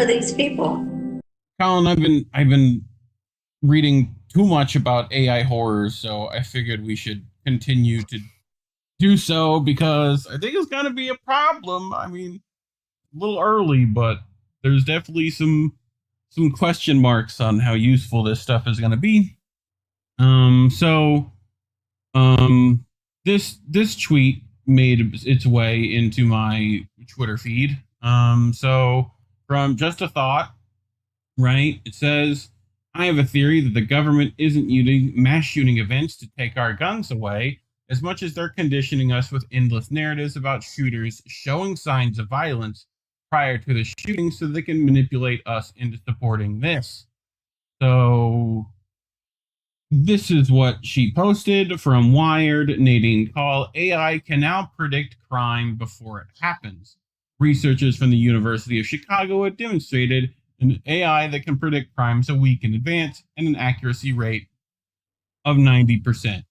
are these people? Collin, I've been reading too much about AI horrors, so I figured we should continue to do so because I think it's gonna be a problem. I mean, a little early, but there's definitely some question marks on how useful this stuff is gonna be. So this tweet made its way into my Twitter feed. So from Just a Thought, right? It says, I have a theory that the government isn't using mass shooting events to take our guns away as much as they're conditioning us with endless narratives about shooters showing signs of violence prior to the shooting so they can manipulate us into supporting this. So this is what she posted from Wired. Nadine, Kahl, AI can now predict crime before it happens. Researchers from the University of Chicago have demonstrated an AI that can predict crimes a week in advance and an accuracy rate of 90%.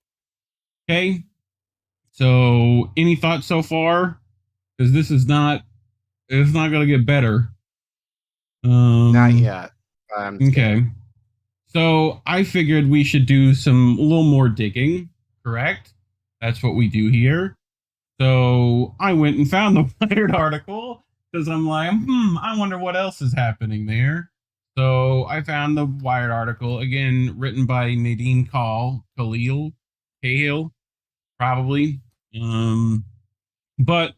Okay? So, any thoughts so far? Because this is it's not going to get better. Not yet. Okay. So, I figured we should do a little more digging, correct? That's what we do here. So, I went and found the Wired article because I'm like, I wonder what else is happening there. So I found the Wired article, again, written by Nadine, Kahl, probably. But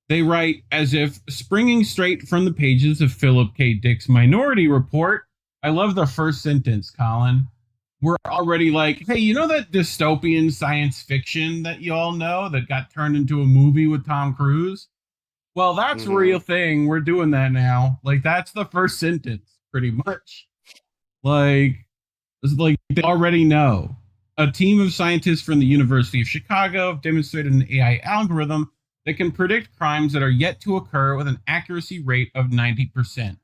they write as if springing straight from the pages of Philip K. Dick's Minority Report. I love the first sentence, Collin. We're already like, hey, you know that dystopian science fiction that you all know that got turned into a movie with Tom Cruise? Well, that's a real thing. We're doing that now. Like, that's the first sentence, pretty much. It's like they already know. A team of scientists from the University of Chicago have demonstrated an AI algorithm that can predict crimes that are yet to occur with an accuracy rate of 90%.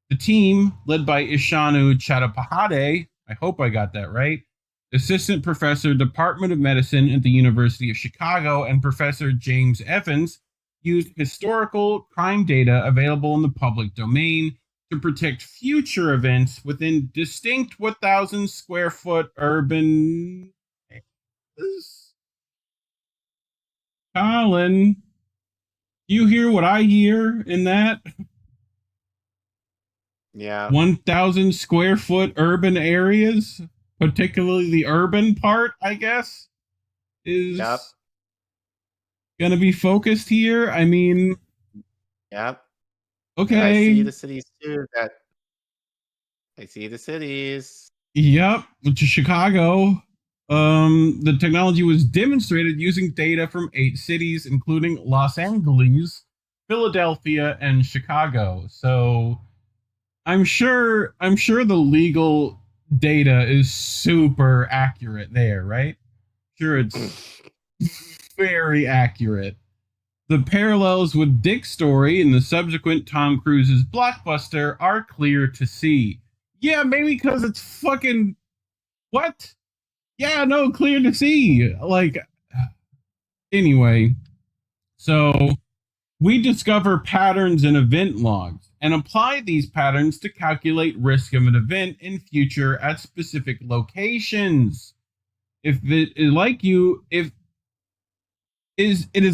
The team, led by Ishanu Chattopadhyay, I hope I got that right, Assistant Professor, Department of Medicine at the University of Chicago, and Professor James Evans, used historical crime data available in the public domain to predict future events within distinct 1,000 square foot urban areas. Collin, you hear what I hear in that? Yeah. 1,000 square foot urban areas, particularly the urban part, I guess, is going to be focused here. I mean, yep. Okay. And I see the cities too. I see the cities. Yep, which is Chicago. The technology was demonstrated using data from 8 cities, including Los Angeles, Philadelphia, and Chicago. So I'm sure the legal data is super accurate there, right? Sure, it's very accurate. The parallels with Dick's story and the subsequent Tom Cruise's blockbuster are clear to see. Yeah, maybe because it's fucking... What? Yeah, no, clear to see. Like, anyway. So, we discover patterns in event logs and apply these patterns to calculate risk of an event in future at specific locations. It is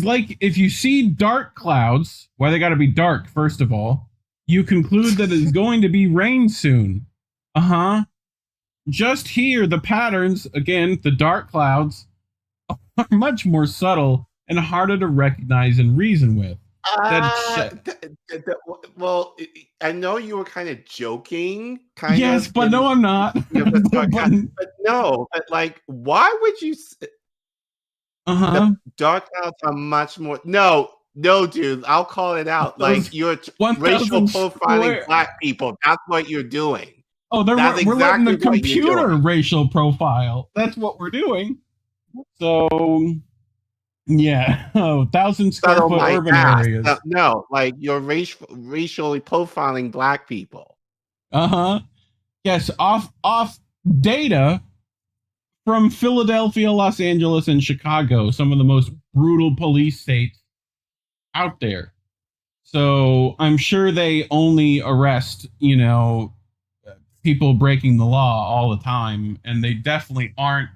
like if you see dark clouds, why they got to be dark, first of all, you conclude that it's going to be rain soon. Just here, the patterns, again, the dark clouds, are much more subtle and harder to recognize and reason with. Well, I know you were kind of joking. Yes, but no, I'm not. But no, but like, why would you... The dark clouds are much more... No, dude, I'll call it out. Like, you're racial profiling black people. That's what you're doing. Oh, we're letting the computer racial profile. That's what we're doing. So, yeah. 1,000 square foot urban areas. No, like, you're racially profiling black people. Yes, off data from Philadelphia, Los Angeles, and Chicago, some of the most brutal police states out there. So I'm sure they only arrest, people breaking the law all the time, and they definitely aren't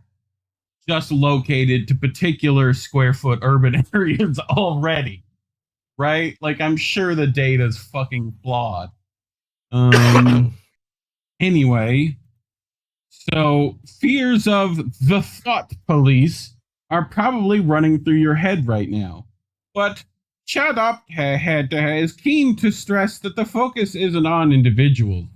just located to particular square foot urban areas already, right? Like, I'm sure the data's fucking flawed. Anyway, so fears of the thought police are probably running through your head right now. But CashApp is keen to stress that the focus isn't on individuals.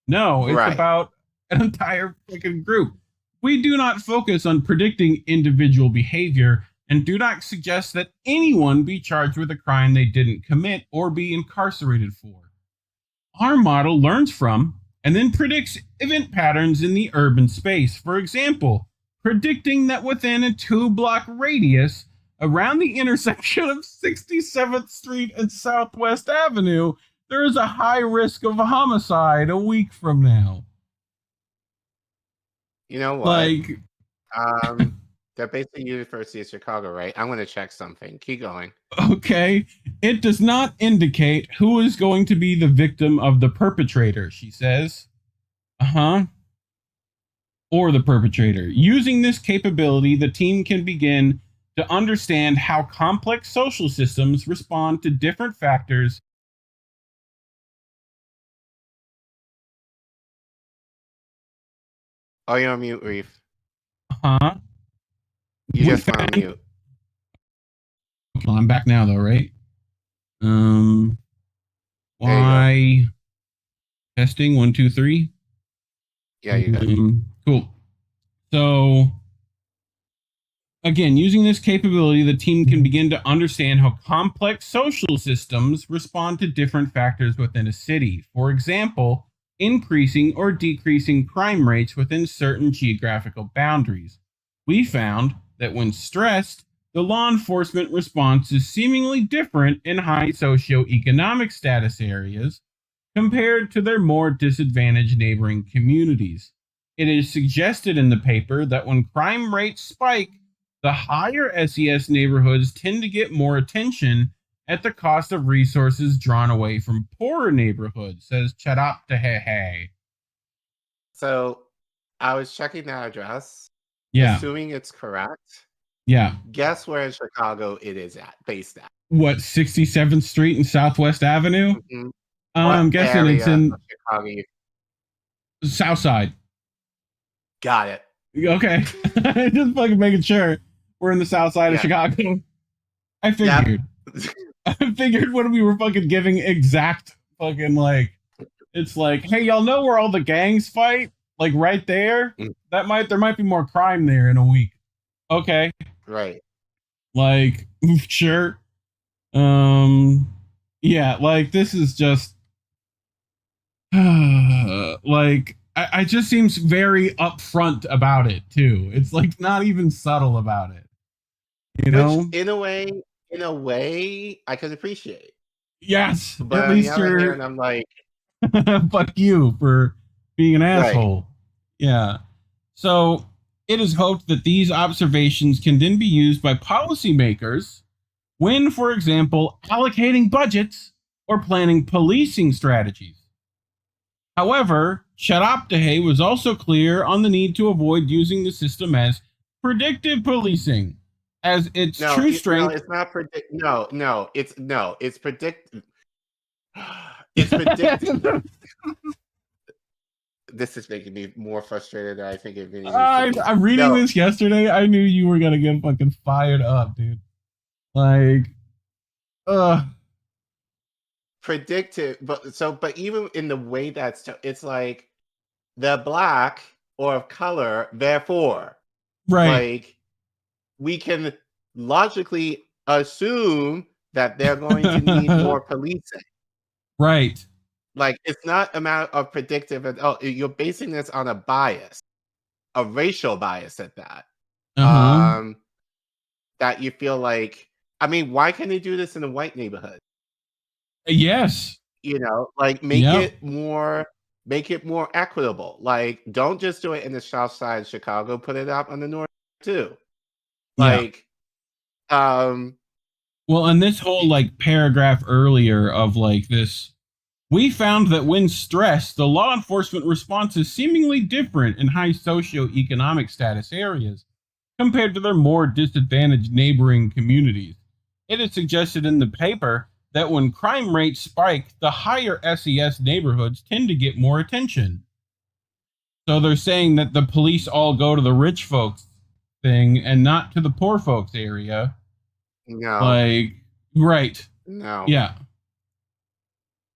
No, it's about an entire fucking group. We do not focus on predicting individual behavior and do not suggest that anyone be charged with a crime they didn't commit or be incarcerated for. Our model learns from and then predicts event patterns in the urban space. For example, predicting that within a 2-block radius around the intersection of 67th Street and Southwest Avenue, there is a high risk of a homicide a week from now. You know what? They're based at University of Chicago, right? I'm going to check something. Keep going. Okay. It does not indicate who is going to be the victim of the perpetrator, she says. Or the perpetrator. Using this capability, the team can begin to understand how complex social systems respond to different factors. Oh, you're on mute, Reef. You With just went on mute. Well, I'm back now, though, right? Why? Testing 1, 2, 3. Yeah, you good. Cool. So, again, using this capability, the team can begin to understand how complex social systems respond to different factors within a city. For example, increasing or decreasing crime rates within certain geographical boundaries. We found that when stressed, the law enforcement response is seemingly different in high socioeconomic status areas compared to their more disadvantaged neighboring communities. It is suggested in the paper that when crime rates spike, the higher SES neighborhoods tend to get more attention at the cost of resources drawn away from poorer neighborhoods, says CashApp. So I was checking that address. Yeah. Assuming it's correct. Yeah. Guess where in Chicago it is based at? What, 67th Street and Southwest Avenue? Mm-hmm. I'm guessing it's in Chicago. South Side. Got it. Okay. Just fucking making sure we're in the South Side of Chicago. I figured. Yep. I figured when we were fucking giving exact fucking it's like, hey, y'all know where all the gangs fight? Like right there? There might be more crime there in a week. Okay. Right. Like, sure. Yeah, like this is just I just seems very upfront about it too. It's like not even subtle about it. You know? Which, in a way, I could appreciate. Yes. But at least you're hand, I'm like, fuck you for being an asshole. Right. Yeah. So it is hoped that these observations can then be used by policymakers when, for example, allocating budgets or planning policing strategies. However, CashApp was also clear on the need to avoid using the system as predictive policing, as its true strength. No, it's not predict. No, it's predictive. It's predictive. This is making me more frustrated than I think it really needs to be. I'm reading this yesterday. I knew you were gonna get fucking fired up, dude. Like, predictive, but even in the way it's like they're black or of color, therefore, right? Like we can logically assume that they're going to need more policing, right? Like it's not a matter of predictive at all. You're basing this on a bias, a racial bias at that. That you feel like, I mean, why can't they do this in a white neighborhood? Yes. You know, like make it more equitable. Like, don't just do it in the South Side of Chicago. Put it up on the North too. Like, Well, and this whole like paragraph earlier of like this, we found that when stressed, the law enforcement response is seemingly different in high socioeconomic status areas compared to their more disadvantaged neighboring communities. It is suggested in the paper that when crime rates spike, the higher SES neighborhoods tend to get more attention. So they're saying that the police all go to the rich folks thing and not to the poor folks area. No. Like, right. No. Yeah.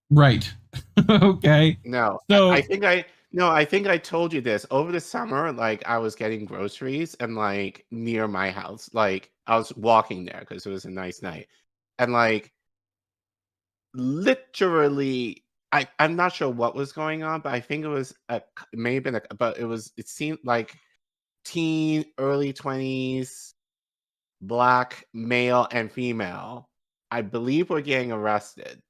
Right. Okay. No. So I think I told you this. Over the summer, like I was getting groceries and like near my house. Like I was walking there because it was a nice night. And like literally I'm not sure what was going on, but I think it was it may have been but it seemed like teen, early 20s, black, male, and female, I believe were getting arrested.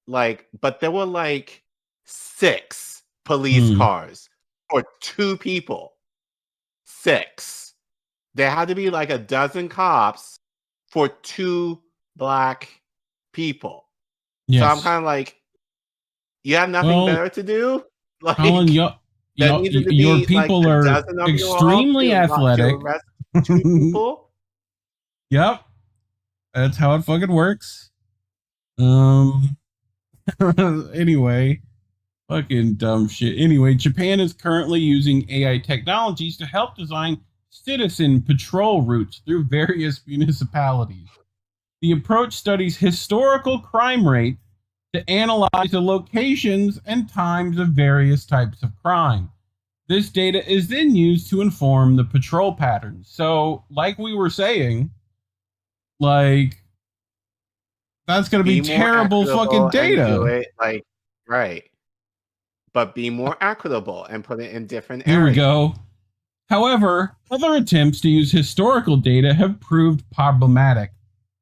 Like, but there were like 6 police cars for 2 people. 6. There had to be like a dozen cops for 2 black people. yes. So I'm kind of like, you have nothing better to do? Like, Collin, your people like are extremely athletic. To arrest 2 people? Yep. That's how it fucking works. Anyway, fucking dumb shit. Anyway, Japan is currently using AI technologies to help design citizen patrol routes through various municipalities. The approach studies historical crime rates to analyze the locations and times of various types of crime. This data is then used to inform the patrol patterns. So, like we were saying, like, that's going to be terrible fucking data. Like, right. But be more equitable and put it in different areas. Here we go. However, other attempts to use historical data have proved problematic.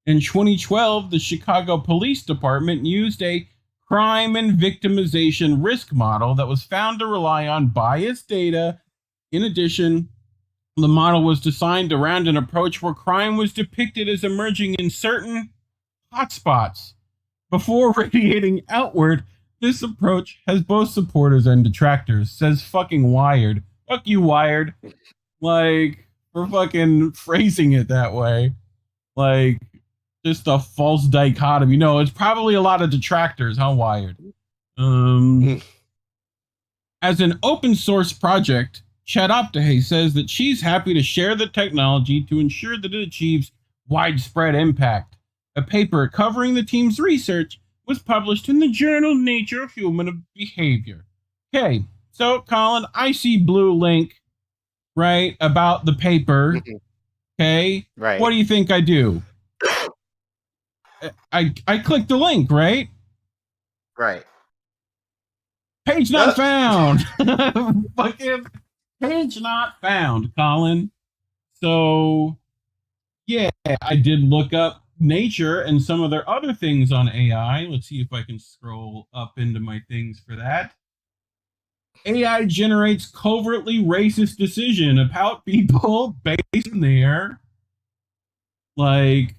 In 2012, the Chicago Police Department used a crime and victimization risk model that was found to rely on biased data. In addition, the model was designed around an approach where crime was depicted as emerging in certain hotspots before radiating outward. This approach has both supporters and detractors, says fucking Wired. Fuck you, Wired. Like, for fucking phrasing it that way. Like, just a false dichotomy. No, it's probably a lot of detractors, huh, Wired? As an open source project, Chatoptahe says that she's happy to share the technology to ensure that it achieves widespread impact. A paper covering the team's research was published in the journal Nature of Human Behavior. Okay, so Collin, I see blue link, right, about the paper. Okay, right. What do you think I do? I clicked the link, right? Right. Page not found. Fucking page not found, Collin. So, yeah, I did look up Nature and some of their other things on AI. Let's see if I can scroll up into my things for that. AI generates covertly racist decision about people based on their, like,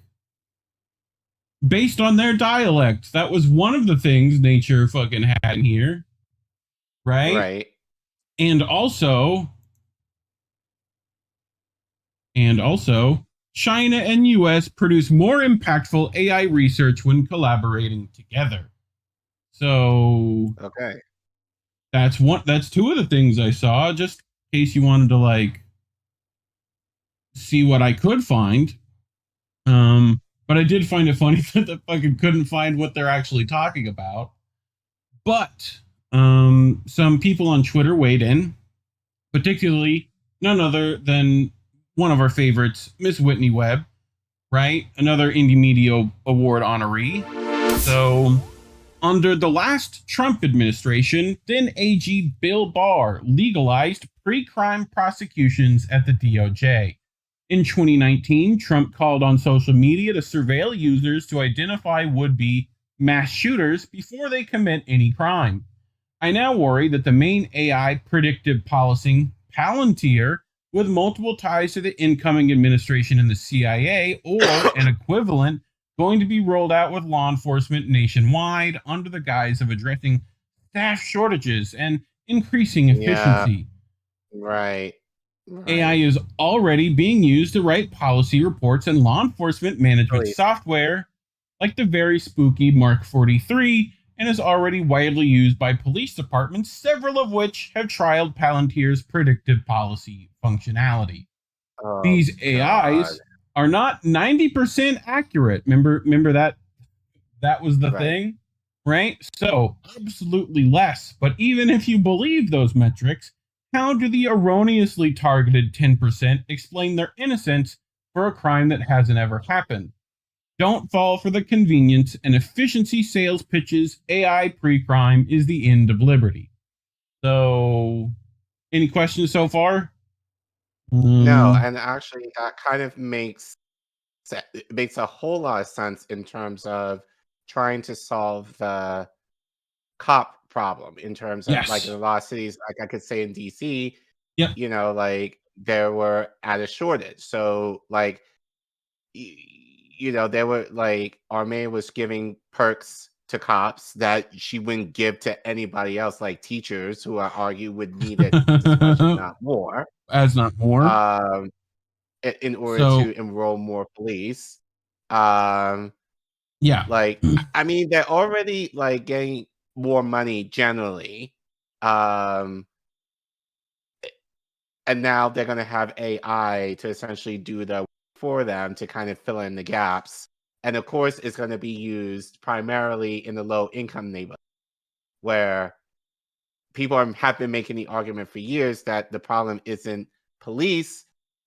based on their dialect. That was one of the things Nature fucking had in here. Right? Right. And also, China and US produce more impactful AI research when collaborating together. So, okay. That's 2 of the things I saw, just in case you wanted to like see what I could find. But I did find it funny that I fucking couldn't find what they're actually talking about. But some people on Twitter weighed in, particularly none other than one of our favorites, Miss Whitney Webb, right? Another Indie Media Award honoree. So, under the last Trump administration, then AG Bill Barr legalized pre-crime prosecutions at the DOJ. In 2019, Trump called on social media to surveil users to identify would-be mass shooters before they commit any crime. I now worry that the main AI predictive policing Palantir with multiple ties to the incoming administration and the CIA or an equivalent going to be rolled out with law enforcement nationwide under the guise of addressing staff shortages and increasing efficiency. Yeah, right. AI is already being used to write policy reports and law enforcement management Really? software, like the very spooky Mark 43, and is already widely used by police departments, several of which have trialed Palantir's predictive policy functionality. Oh, These God. AIs are not 90% accurate. Remember that was the thing, right? So absolutely less. But even if you believe those metrics, how do the erroneously targeted 10% explain their innocence for a crime that hasn't ever happened? Don't fall for the convenience and efficiency sales pitches. AI pre-crime is the end of liberty. So, any questions so far? No, and actually that kind of makes a whole lot of sense in terms of trying to solve the cop problem, in terms of like in a lot of cities, like I could say in DC, you know, like there were at a shortage. So like you know, there were like our mayor was giving perks to cops that she wouldn't give to anybody else, like teachers who I argue would need it as much, if not more. In order to enroll more police. Like, I mean, they're already like getting more money generally. And now they're going to have AI to essentially do the work for them to kind of fill in the gaps. And of course, it's going to be used primarily in the low income neighborhood, where people have been making the argument for years that the problem isn't police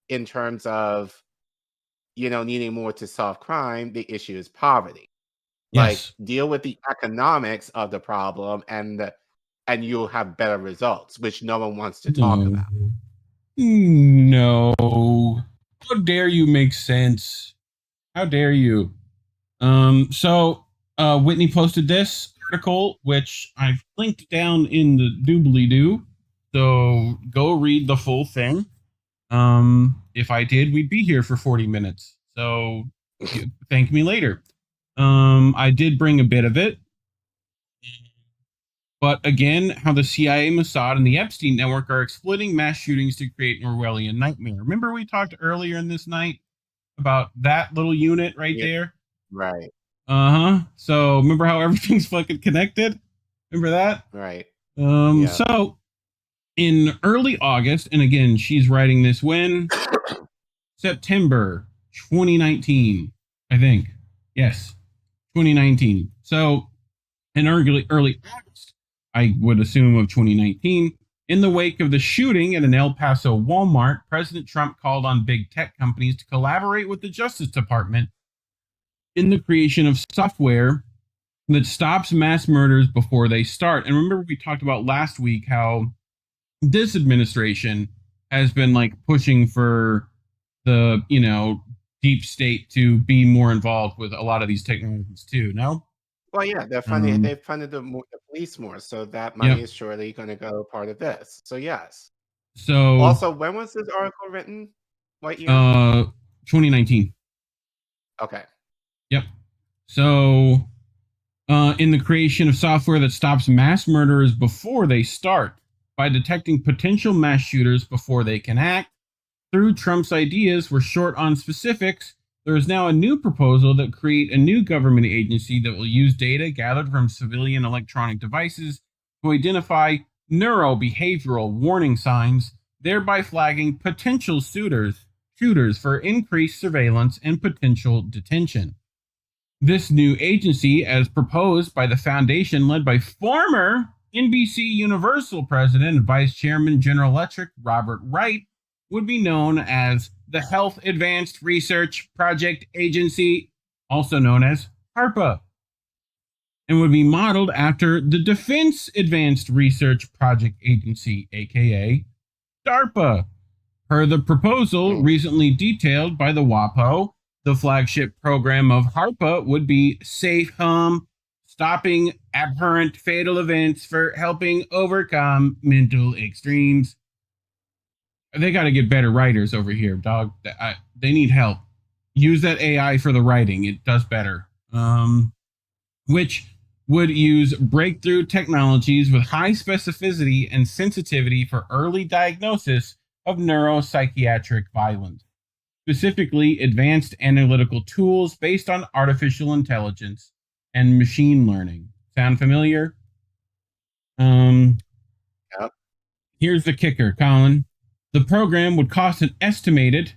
in terms of, you know, needing more to solve crime. The issue is poverty. Like, deal with the economics of the problem, and you'll have better results, which no one wants to talk about. No. How dare you make sense? How dare you? So Whitney posted this article, which I've linked down in the doobly-doo. So go read the full thing. If I did, we'd be here for 40 minutes. So thank me later. I did bring a bit of it. But again, how the CIA, Mossad, and the Epstein network are exploiting mass shootings to create an Orwellian nightmare. Remember we talked earlier in this night about that little unit right there? Right. So remember how everything's fucking connected? Remember that? Right. So in early August, and again, she's writing this when? September 2019, I think. Yes, 2019. So in early August, I would assume, of 2019, in the wake of the shooting at an El Paso Walmart, President Trump called on big tech companies to collaborate with the Justice Department in the creation of software that stops mass murders before they start. And remember, we talked about last week how this administration has been like pushing for the, you know, deep state to be more involved with a lot of these technologies too. No? Well, yeah, they're funding. They've funded the police more, so that money is surely going to go part of this. So yes. So also, when was this article written? What year? 2019. Okay. Yep. So, in the creation of software that stops mass murderers before they start by detecting potential mass shooters before they can act. Through Trump's ideas, we're short on specifics. There is now a new proposal that create a new government agency that will use data gathered from civilian electronic devices to identify neurobehavioral warning signs, thereby flagging potential shooters for increased surveillance and potential detention. This new agency, as proposed by the foundation led by former NBC Universal President and Vice Chairman General Electric Robert Wright, would be known as the Health Advanced Research Project Agency, also known as HARPA, and would be modeled after the Defense Advanced Research Project Agency, aka DARPA. Per the proposal recently detailed by the WAPO, the flagship program of HARPA would be Safe Home, stopping abhorrent fatal events for helping overcome mental extremes. They got to get better writers over here, dog. They need help. use that AI for the writing. It does better. Which would use breakthrough technologies with high specificity and sensitivity for early diagnosis of neuropsychiatric violence, specifically advanced analytical tools based on artificial intelligence and machine learning. Sound familiar? Yep. Here's the kicker, Collin. The program would cost an estimated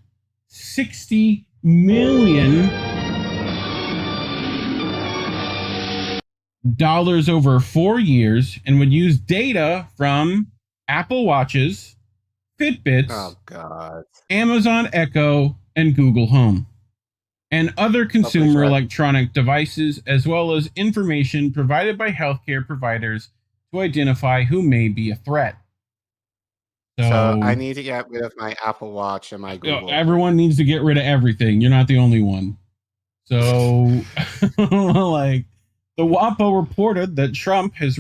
$60 million over 4 years and would use data from Apple Watches, Fitbits, oh God, Amazon Echo, and Google Home, and other consumer electronic devices, as well as information provided by healthcare providers to identify who may be a threat. So I need to get rid of my Apple Watch and my Google. Everyone needs to get rid of everything. You're not the only one. So, like, the WAPO reported that Trump has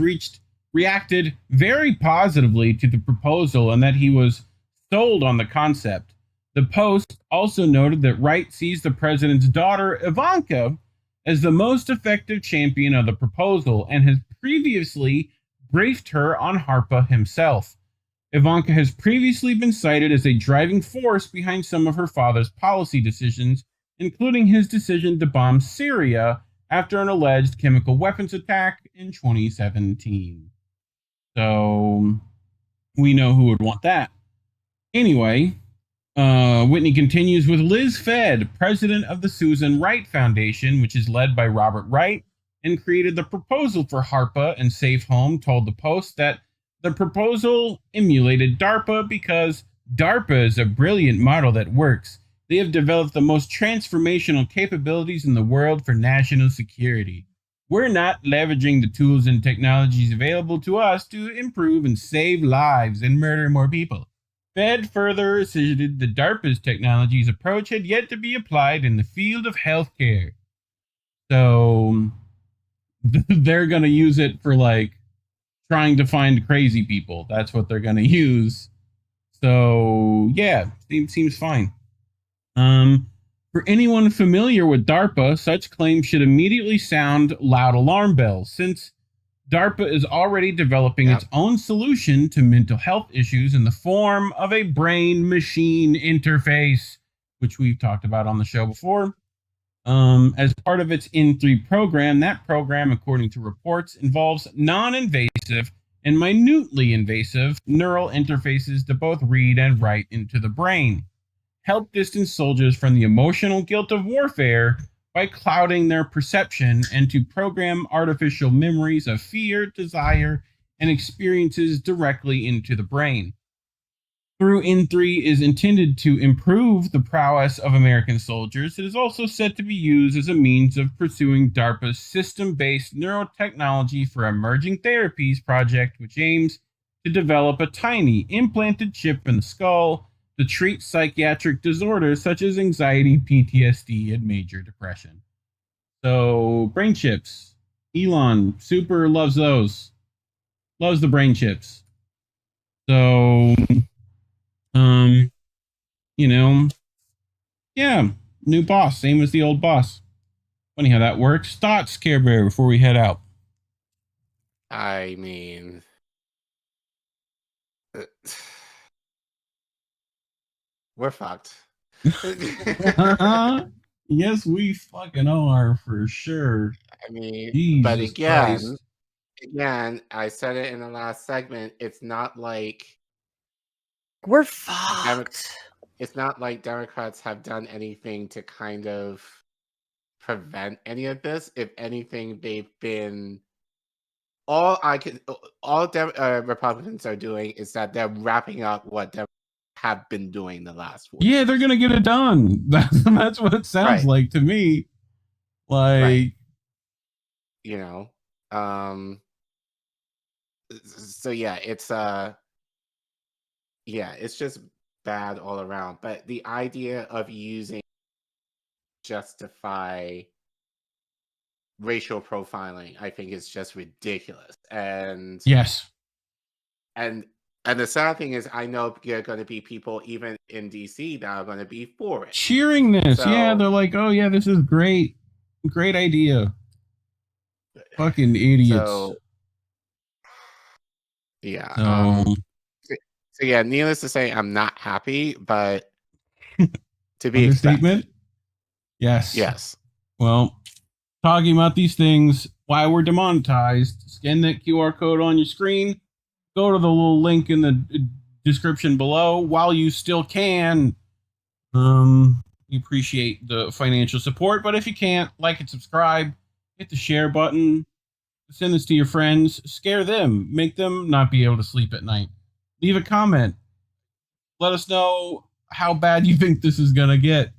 reacted very positively to the proposal and that he was sold on the concept. The Post also noted that Wright sees the president's daughter, Ivanka, as the most effective champion of the proposal and has previously briefed her on HARPA himself. Ivanka has previously been cited as a driving force behind some of her father's policy decisions, including his decision to bomb Syria after an alleged chemical weapons attack in 2017. So, we know who would want that. Anyway, Whitney continues with Liz Fedd, president of the Susan Wright Foundation, which is led by Robert Wright, and created the proposal for HARPA and Safe Home, told the Post that the proposal emulated DARPA because DARPA is a brilliant model that works. They have developed the most transformational capabilities in the world for national security. We're not leveraging the tools and technologies available to us to improve and save lives and murder more people. Fed further asserted that DARPA's technologies approach had yet to be applied in the field of healthcare. So they're going to use it for, like, trying to find crazy people. That's what they're going to use. So, yeah, it seems fine. For anyone familiar with DARPA, such claims should immediately sound loud alarm bells, since DARPA is already developing its own solution to mental health issues in the form of a brain-machine interface, which we've talked about on the show before. As part of its N3 program, that program, according to reports, involves non-invasive and minutely invasive neural interfaces to both read and write into the brain, help distance soldiers from the emotional guilt of warfare by clouding their perception, and to program artificial memories of fear, desire, and experiences directly into the brain. Through N3 is intended to improve the prowess of American soldiers, it is also said to be used as a means of pursuing DARPA's system-based neurotechnology for emerging therapies project, which aims to develop a tiny implanted chip in the skull to treat psychiatric disorders such as anxiety, PTSD, and major depression. So, brain chips. Elon super loves those. Loves the brain chips. So, yeah, new boss, same as the old boss. Funny how that works. Thoughts, Care Bear, before we head out? I mean, we're fucked. Yes, we fucking are, for sure. I mean, Jesus but again, Christ. I said it in the last segment, it's not like we're fucked. It's not like Democrats have done anything to kind of prevent any of this. If anything, they've been all Republicans are doing is that they're wrapping up what Democrats have been doing the last 4 years. Yeah, they're gonna get it done. That's what it sounds like to me. Like, so yeah, it's just bad all around. But the idea of using justify racial profiling, I think, is just ridiculous. And yes, and And the sad thing is, I know there are going to be people even in DC that are going to be for it, cheering this. So, yeah, they're like, "Oh yeah, this is great, great idea." Fucking idiots. So, yeah. So yeah. Needless to say, I'm not happy, but to be expected. Yes. Yes. Well, talking about these things, why we're demonetized, scan that QR code on your screen, go to the little link in the description below while you still can. We appreciate the financial support, but if you can't, like and subscribe, hit the share button, send this to your friends, scare them, make them not be able to sleep at night. Leave a comment. Let us know how bad you think this is going to get.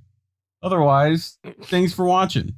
Otherwise, thanks for watching.